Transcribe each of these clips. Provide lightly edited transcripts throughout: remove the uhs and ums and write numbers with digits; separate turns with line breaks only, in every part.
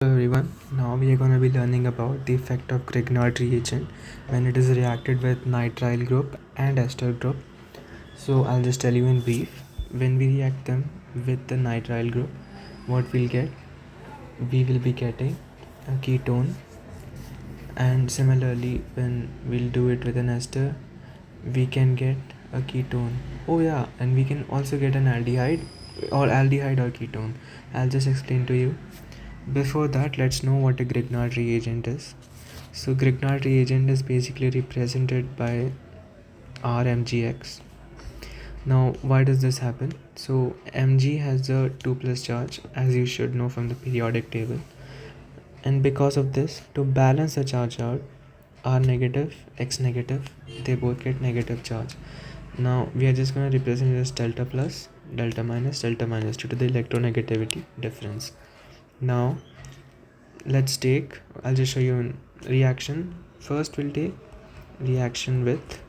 Hello everyone, now we are going to be learning about the effect of Grignard reagent when it is reacted with nitrile group and ester group. So I'll just tell you in brief. When we react them with the nitrile group, what we'll get? We will be getting a ketone, and similarly when we'll do it with an ester, we can get a ketone. Oh yeah, and we can also get an aldehyde or ketone. I'll just explain to you. Before that, let's know what a Grignard reagent is. So Grignard reagent is basically represented by RMgx. Now why does this happen? So Mg has a 2 plus charge, as you should know from the periodic table, and because of this, to balance the charge out, R negative, X negative, they both get negative charge. Now we are just going to represent it as delta plus, delta minus due to the electronegativity difference. Now I'll just show you a reaction. First we'll take reaction with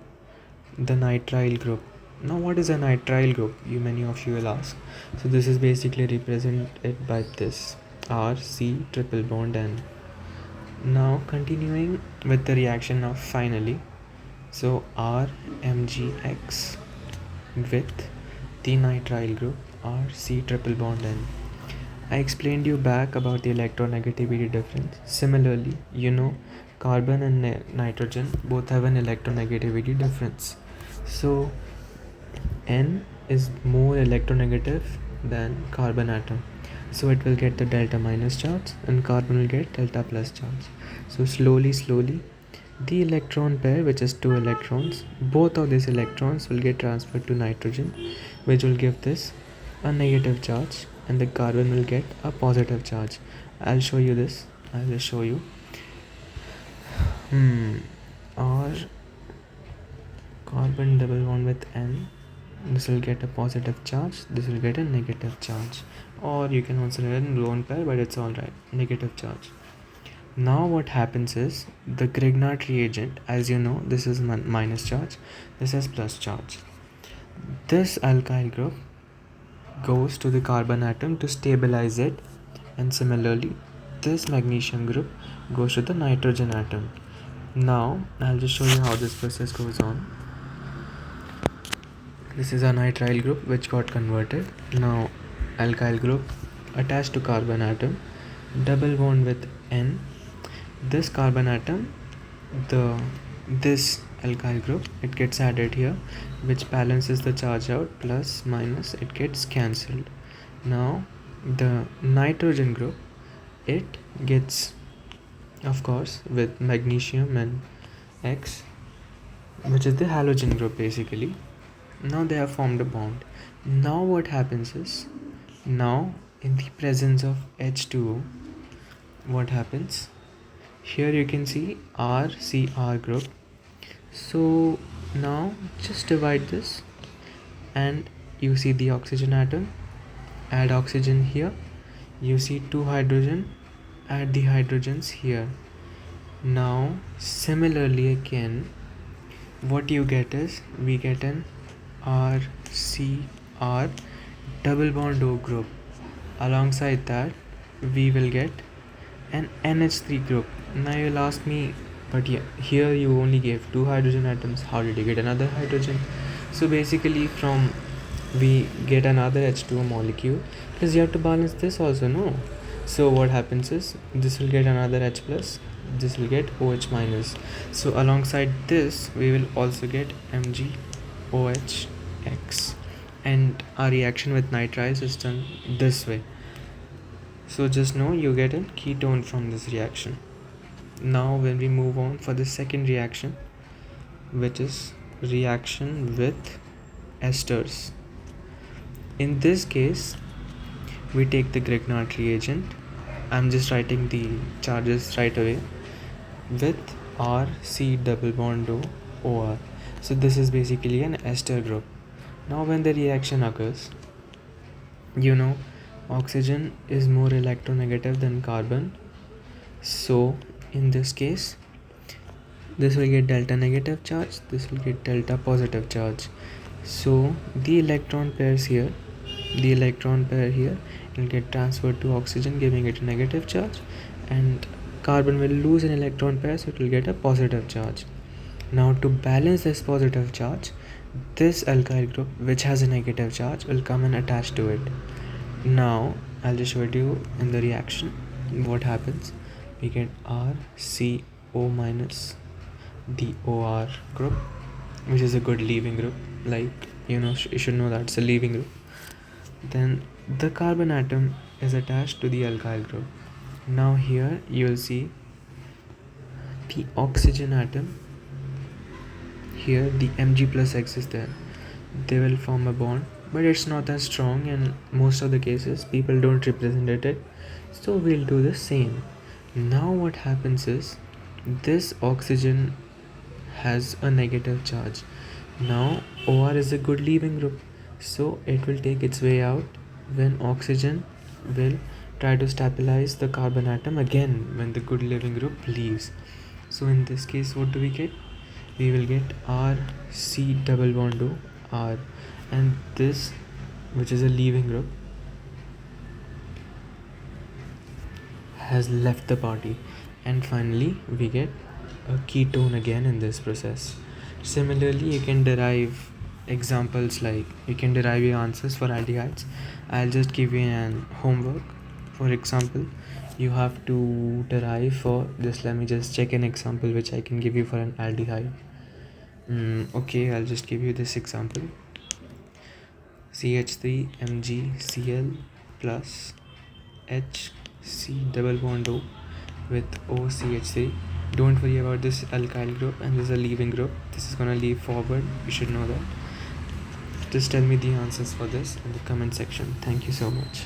the nitrile group. Now what is a nitrile group, many of you will ask. So this is basically represented by this RC triple bond N. Now continuing with the reaction of finally, so RMgX with the nitrile group RC triple bond N. I explained you back about the electronegativity difference. Similarly, carbon and nitrogen both have an electronegativity difference. So N is more electronegative than carbon atom. So it will get the delta minus charge and carbon will get delta plus charge. So slowly, the electron pair, which is 2 electrons, both of these electrons will get transferred to nitrogen, which will give this a negative charge, and the carbon will get a positive charge. I'll show you this. I'll just show you. Or carbon double bond with N, this will get a positive charge, this will get a negative charge, or you can also write in lone pair, but it's alright, negative charge. Now what happens is the Grignard reagent, as you know, this is minus charge, this is plus charge. This alkyl group goes to the carbon atom to stabilize it, and similarly this magnesium group goes to the nitrogen atom. Now I'll just show you how this process goes on. This is a nitrile group which got converted. Now alkyl group attached to carbon atom, double bond with N. This carbon atom, this alkyl group, it gets added here, which balances the charge out, plus minus, it gets cancelled. Now the nitrogen group, it gets, of course, with magnesium and X, which is the halogen group basically. Now they have formed a bond. Now what happens is, now in the presence of H2O, what happens? Here you can see RCR group. So now just divide this and you see the oxygen atom, add oxygen here, you see 2 hydrogen, add the hydrogens here. Now similarly again, what you get is, we get an RCR double bond O group. Alongside that, we will get an NH3 group. Now you'll ask me, but yeah, here you only gave 2 hydrogen atoms, how did you get another hydrogen? So basically we get another H2O molecule, because you have to balance this also, no? So what happens is, this will get another H plus, this will get OH minus. So alongside this, we will also get MgOH X, and our reaction with nitriles is done this way. So just know you get a ketone from this reaction. Now when we move on for the second reaction, which is reaction with esters. In this case, we take the Grignard reagent. I'm just writing the charges right away, with RC double bond O OR. So this is basically an ester group. Now when the reaction occurs, oxygen is more electronegative than carbon. So in this case, this will get delta negative charge, this will get delta positive charge. So the electron pairs here, the electron pair here will get transferred to oxygen, giving it a negative charge, and carbon will lose an electron pair, so it will get a positive charge. Now to balance this positive charge, this alkyl group which has a negative charge will come and attach to it. Now I'll just show it to you in the reaction. What happens? We get RCO minus the OR group, which is a good leaving group. Like, you should know that it's a leaving group. Then the carbon atom is attached to the alkyl group. Now here you will see the oxygen atom. Here the Mg plus X is there. They will form a bond, but it's not as strong, and most of the cases people don't represent it, so we'll do the same. Now what happens is this oxygen has a negative charge. Now OR is a good leaving group, so it will take its way out when oxygen will try to stabilize the carbon atom again when the good leaving group leaves. So in this case, what do we get? We will get RC double bond O R, and this, which is a leaving group, has left the party, and finally we get a ketone again in this process. Similarly, you can derive examples, like you can derive your answers for aldehydes. I'll just give you an homework. For example, you have to derive for this. Let me just check an example which I can give you for an aldehyde. Okay, I'll just give you this example. CH3 MgCl plus HC double bond O with OCH3. Don't worry about this alkyl group, and this is a leaving group. This is gonna leave forward. You should know that. Just tell me the answers for this in the comment section. Thank you so much.